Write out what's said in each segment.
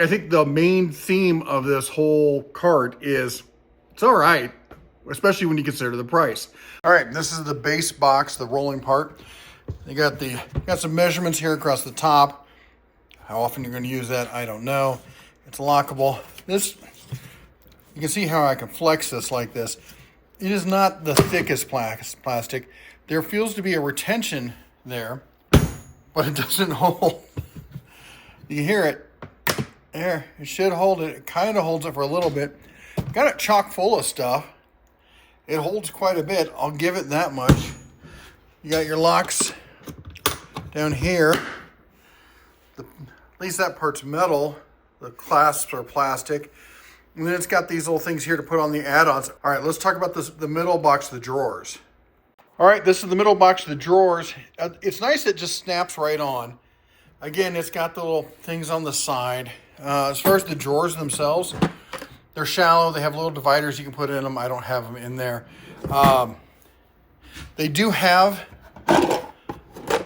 I think the main theme of this whole cart is it's all right, especially when you consider the price. All right, this is the base box, the rolling part. You got some measurements here across the top. How often you're going to use that, I don't know. It's lockable. This, you can see how I can flex this like this. It is not the thickest plastic. There feels to be a retention there, but it doesn't hold. You can hear it. There, it should hold it. It kind of holds it for a little bit. Got it chock full of stuff. It holds quite a bit. I'll give it that much. You got your locks down here. At least that part's metal. The clasps are plastic. And then it's got these little things here to put on the add-ons. All right, let's talk about the middle box of the drawers. All right, this is the middle box of the drawers. It's nice it just snaps right on. Again, it's got the little things on the side. As far as the drawers themselves, they're shallow. They have little dividers you can put in them. I don't have them in there. They do have,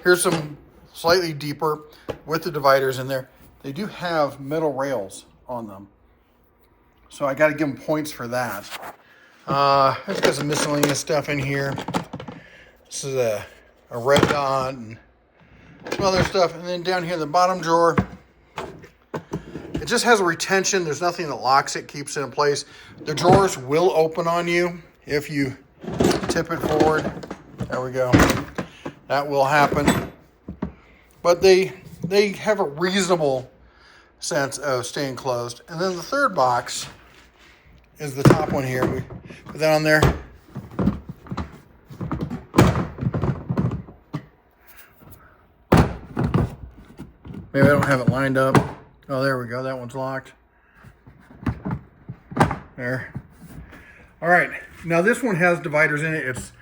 here's some slightly deeper with the dividers in there. They do have metal rails on them. So I got to give them points for that. There's got some miscellaneous stuff in here. This is a red dot and some other stuff. And then down here in the bottom drawer, it just has a retention. There's nothing that locks it, keeps it in place. The drawers will open on you if you tip it forward. There we go. That will happen. But they have a reasonable sense of staying closed. And then the third box is the top one here. We put that on there. Maybe I don't have it lined up. Oh, there we go. That one's locked. There. All right. Now this one has dividers in it. It's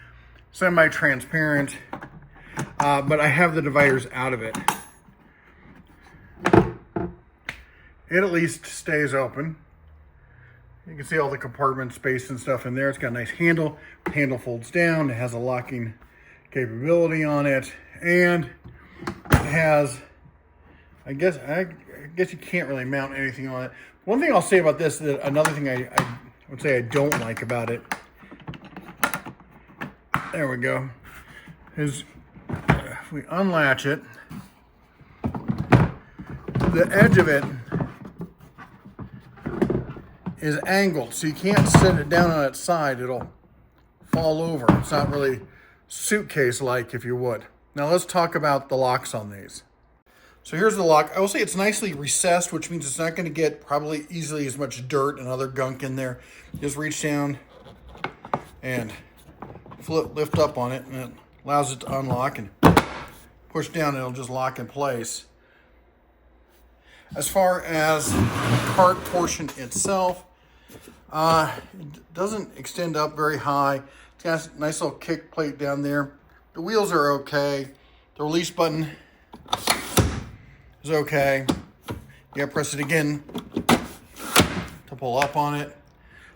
semi-transparent, but I have the dividers out of it. It at least stays open. You can see all the compartment space and stuff in there. It's got a nice handle. The handle folds down. It has a locking capability on it. And it has, I guess you can't really mount anything on it. One thing I'll say about this, that another thing I would say I don't like about it, there we go, is if we unlatch it, the edge of it is angled, so you can't set it down on its side. It'll fall over. It's not really suitcase-like, if you would. Now let's talk about the locks on these. So here's the lock. I will say it's nicely recessed, which means it's not going to get probably easily as much dirt and other gunk in there. Just reach down and lift up on it, and it allows it to unlock, and push down, it'll just lock in place. As far as the cart portion itself, it doesn't extend up very high. It's got a nice little kick plate down there. The wheels are okay. The release button is okay. You gotta press it again to pull up on it.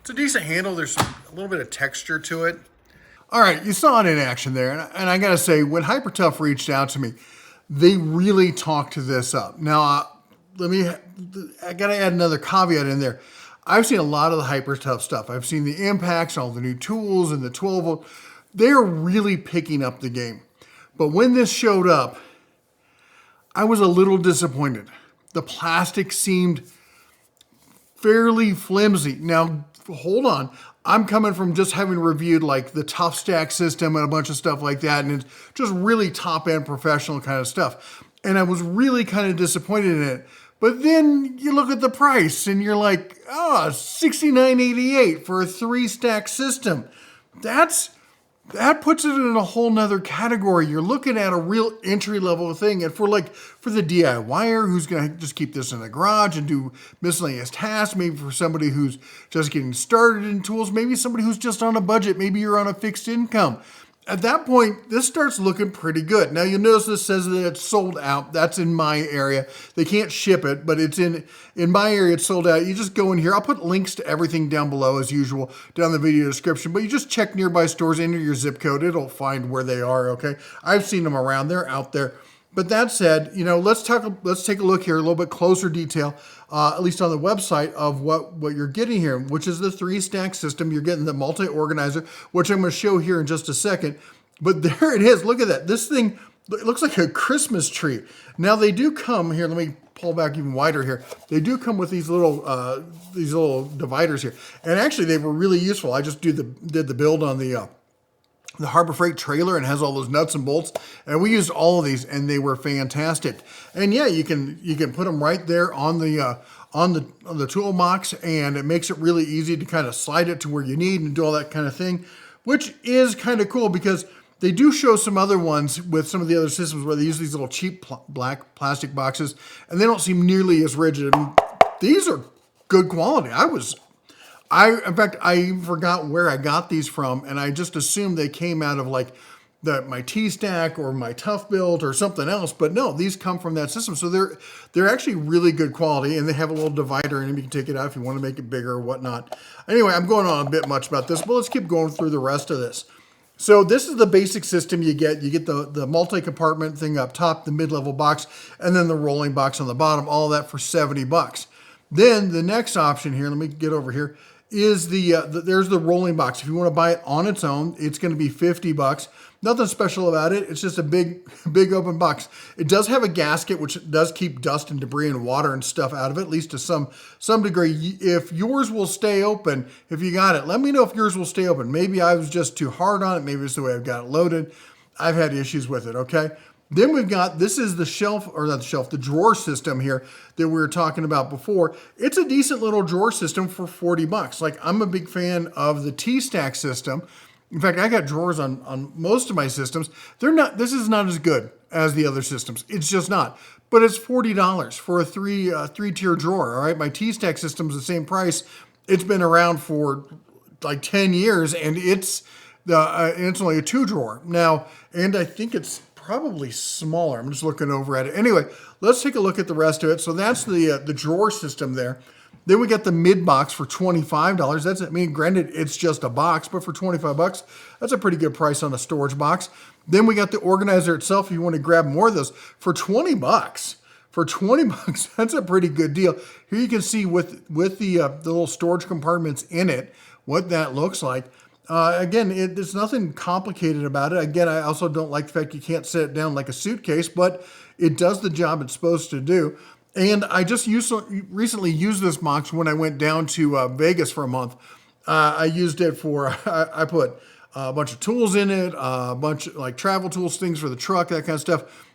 It's a decent handle. There's a little bit of texture to it. All right, you saw it in action there. And I gotta say, when HyperTough reached out to me, they really talked this up. Now, I gotta add another caveat in there. I've seen a lot of the HyperTough stuff. I've seen the impacts, all the new tools, and the 12 volt. They're really picking up the game. But when this showed up, I was a little disappointed. The plastic seemed fairly flimsy. Now, hold on. I'm coming from just having reviewed like the Tough Stack system and a bunch of stuff like that, and it's just really top-end professional kind of stuff. And I was really kind of disappointed in it. But then you look at the price and you're like, oh, $69.88 for a 3-stack system. That puts it in a whole nother category. You're looking at a real entry-level thing. And for the DIYer who's going to just keep this in the garage and do miscellaneous tasks, maybe for somebody who's just getting started in tools, maybe somebody who's just on a budget, maybe you're on a fixed income. At that point, this starts looking pretty good. Now, you'll notice this says that it's sold out. That's in my area. They can't ship it, but it's in my area, it's sold out. You just go in here. I'll put links to everything down below, as usual, down in the video description. But you just check nearby stores, enter your zip code. It'll find where they are, okay? I've seen them around. They're out there. But that said, you know, let's take a look here, a little bit closer detail, at least on the website, of what you're getting here, which is the 3-stack system. You're getting the multi-organizer, which I'm going to show here in just a second. But there it is. Look at that. This thing, it looks like a Christmas tree. Now they do come here. Let me pull back even wider here. They do come with these little dividers here, and actually they were really useful. I just did the build on the Harbor Freight trailer, and has all those nuts and bolts, and we used all of these, and they were fantastic. And yeah, you can put them right there on the toolbox, and it makes it really easy to kind of slide it to where you need and do all that kind of thing, which is kind of cool because they do show some other ones with some of the other systems where they use these little cheap black plastic boxes, and they don't seem nearly as rigid. I mean, these are good quality. In fact, I even forgot where I got these from, and I just assumed they came out of like my T-Stack or my Tough Built or something else. But no, these come from that system. So they're actually really good quality, and they have a little divider in them. You can take it out if you want to make it bigger or whatnot. Anyway, I'm going on a bit much about this, but let's keep going through the rest of this. So this is the basic system you get. You get the multi-compartment thing up top, the mid-level box, and then the rolling box on the bottom, all that for $70. Then the next option here, let me get over here, is there's the rolling box. If you want to buy it on its own, it's going to be $50. Nothing special about it. It's just a big open box. It does have a gasket, which does keep dust and debris and water and stuff out of it, at least to some degree. If yours will stay open, if you got it, let me know if yours will stay open. Maybe I was just too hard on it. Maybe it's the way I've got it loaded. I've had issues with it, okay? Then we've got, this is the shelf, or not the shelf, the drawer system here that we were talking about before. It's a decent little drawer system for $40. Like, I'm a big fan of the T-Stack system. In fact, I got drawers on most of my systems. This is not as good as the other systems. It's just not. But it's $40 for a three-tier drawer, all right? My T-Stack system's the same price. It's been around for like 10 years, and it's only a 2-drawer. Now, and I think it's probably smaller. I'm just looking over at it. Anyway, let's take a look at the rest of it. So that's the drawer system there. Then we got the mid box for $25. That's, I mean, granted, it's just a box, but for $25, that's a pretty good price on a storage box. Then we got the organizer itself. If you want to grab more of those for $20. For $20, that's a pretty good deal. Here you can see with the little storage compartments in it, what that looks like. Again, there's nothing complicated about it. Again, I also don't like the fact you can't set it down like a suitcase, but it does the job it's supposed to do. And I just recently used this box when I went down to Vegas for a month. I used it for, I put a bunch of tools in it, a bunch of like travel tools, things for the truck, that kind of stuff,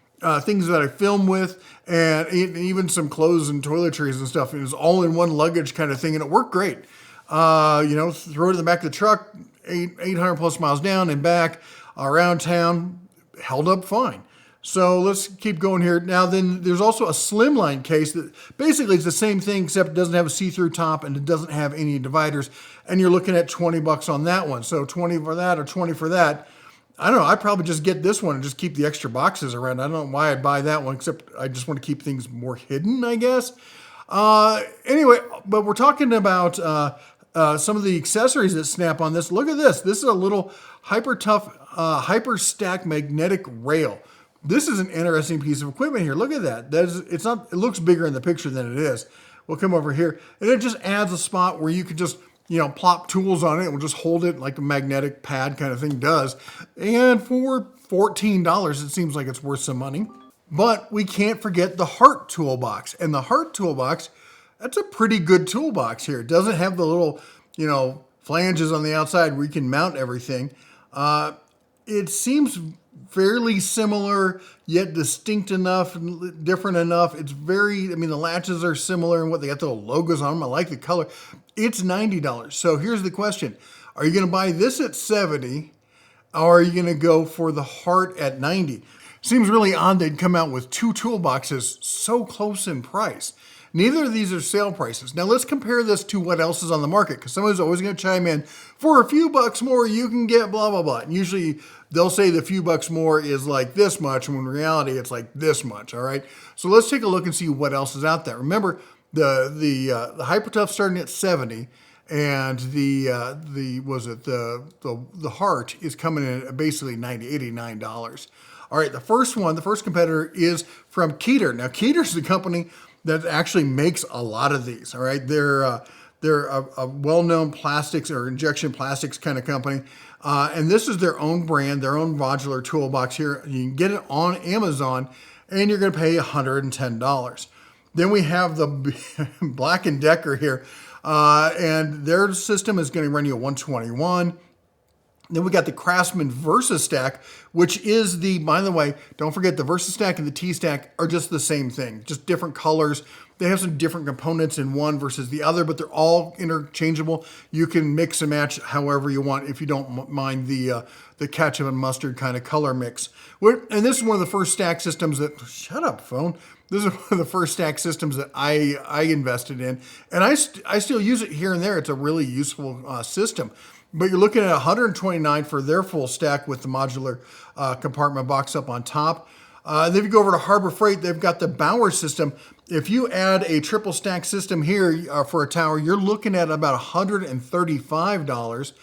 things that I film with, and even some clothes and toiletries and stuff. It was all in one luggage kind of thing, and it worked great. Throw it in the back of the truck, 800 plus miles down and back, around town, held up fine. So let's keep going here. Now then, there's also a slimline case that basically is the same thing, except it doesn't have a see-through top and it doesn't have any dividers. And you're looking at $20 on that one. So 20 for that or 20 for that. I don't know. I'd probably just get this one and just keep the extra boxes around. I don't know why I'd buy that one, except I just want to keep things more hidden, I guess. Anyway, but we're talking about some of the accessories that snap on this. Look at this. This is a little hyper tough, hyper stack magnetic rail. This is an interesting piece of equipment here. Look at that. It looks bigger in the picture than it is. We'll come over here, and it just adds a spot where you could just, plop tools on it. It will just hold it like a magnetic pad kind of thing does. And for $14, it seems like it's worth some money. But we can't forget the Heart Toolbox. And the Heart Toolbox, that's a pretty good toolbox here. It doesn't have the little, flanges on the outside where you can mount everything. It seems fairly similar, yet distinct enough, different enough. It's the latches are similar in what they got the little logos on them. I like the color. It's $90. So here's the question. Are you going to buy this at $70, or are you going to go for the Heart at $90? Seems really odd they'd come out with two toolboxes so close in price. Neither of these are sale prices. Now let's compare this to what else is on the market, because somebody's always going to chime in, for a few bucks more you can get blah, blah, blah. And usually they'll say the few bucks more is like this much, when in reality it's like this much, all right? So let's take a look and see what else is out there. Remember, the Hyper-Tough starting at $70, and the Heart is coming in at basically $89. All right, the first competitor is from Keter. Now, Keter's the company that actually makes a lot of these. All right, they're a well-known plastics or injection plastics kind of company, and this is their own brand, their own modular toolbox here. You can get it on Amazon, and you're going to pay $110. Then we have the Black & Decker here, and their system is going to run you a 121. Then we got the Craftsman VersaStack, which is by the way, don't forget the VersaStack and the T-Stack are just the same thing, just different colors. They have some different components in one versus the other, but they're all interchangeable. You can mix and match however you want if you don't mind the ketchup and mustard kind of color mix. And this is one of the first stack systems that, shut up phone. This is one of the first stack systems that I invested in, and I still use it here and there. It's a really useful system. But you're looking at $129 for their full stack with the modular compartment box up on top. Then if you go over to Harbor Freight, they've got the Bauer system. If you add a triple stack system here for a tower, you're looking at about $135.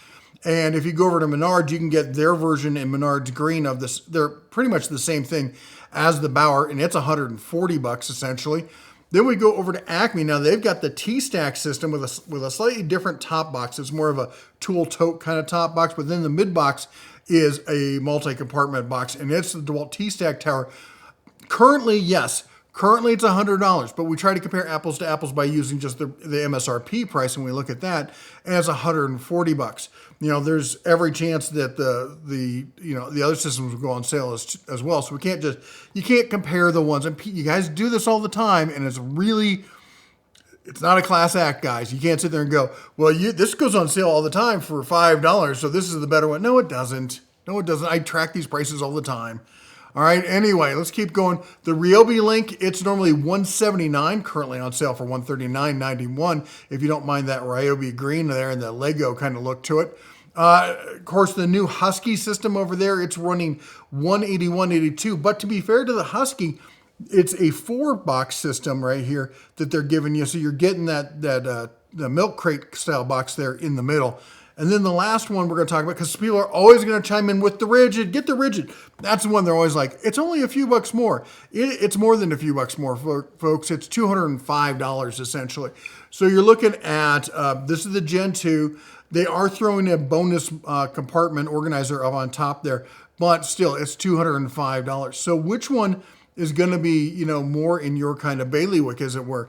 And if you go over to Menards, you can get their version in Menards green of this. They're pretty much the same thing as the Bauer, and it's $140 essentially. Then we go over to Acme. Now they've got the T-Stack system with a slightly different top box. It's more of a tool tote kind of top box, but then the mid box is a multi-compartment box, and it's the DeWalt T-Stack tower. Currently, yes, it's $100, but we try to compare apples to apples by using just the MSRP price, and we look at that, and it's $140. You know, there's every chance that the other systems will go on sale as well. So you can't compare the ones. And you guys do this all the time, and it's not a class act, guys. You can't sit there and go, well, this goes on sale all the time for $5, so this is the better one. No, it doesn't. I track these prices all the time. All right, anyway, let's keep going. The Ryobi Link, it's normally $179, currently on sale for $139.91, if you don't mind that Ryobi green there and the Lego kind of look to it. Of course, the new Husky system over there, it's running $181.82. But to be fair to the Husky, it's a 4-box system right here that they're giving you. So you're getting the milk crate style box there in the middle. And then the last one we're going to talk about, because people are always going to chime in with the rigid. Get the rigid. That's the one they're always like, it's only a few bucks more. It's more than a few bucks more, folks. It's $205 essentially. So you're looking at, this is the Gen 2. They are throwing a bonus compartment organizer up on top there, but still it's $205. So which one is going to be, more in your kind of bailiwick, as it were?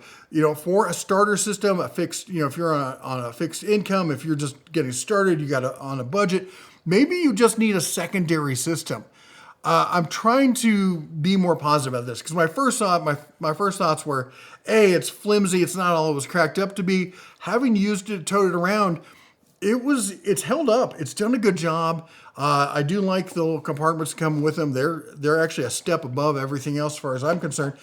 For a starter system, a fixed, if you're on a fixed income, if you're just getting started, you got on a budget, maybe you just need a secondary system. I'm trying to be more positive about this, because my first thoughts were, A, it's flimsy, it's not all it was cracked up to be. Having used it, toted around, it's held up. It's done a good job. I do like the little compartments coming with them. They're actually a step above everything else as far as I'm concerned.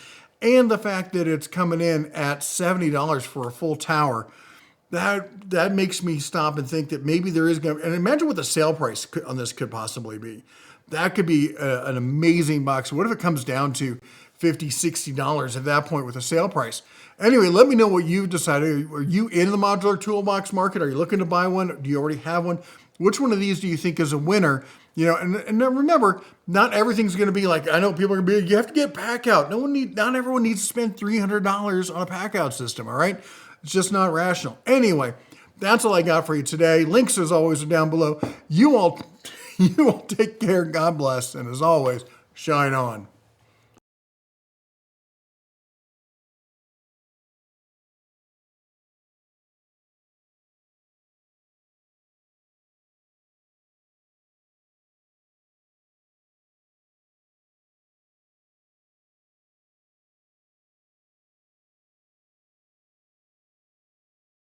And the fact that it's coming in at $70 for a full tower, that makes me stop and think that maybe there is going to, and imagine what the sale price on this could possibly be. That could be an amazing box. What if it comes down to $50, $60 at that point with a sale price? Anyway, let me know what you've decided. Are you in the modular toolbox market? Are you looking to buy one? Do you already have one? Which one of these do you think is a winner? And remember, not everything's going to be like, I know people are going to be, you have to get pack out. Not everyone needs to spend $300 on a pack out system, all right? It's just not rational. Anyway, that's all I got for you today. Links, as always, are down below. You all take care. God bless. And as always, shine on.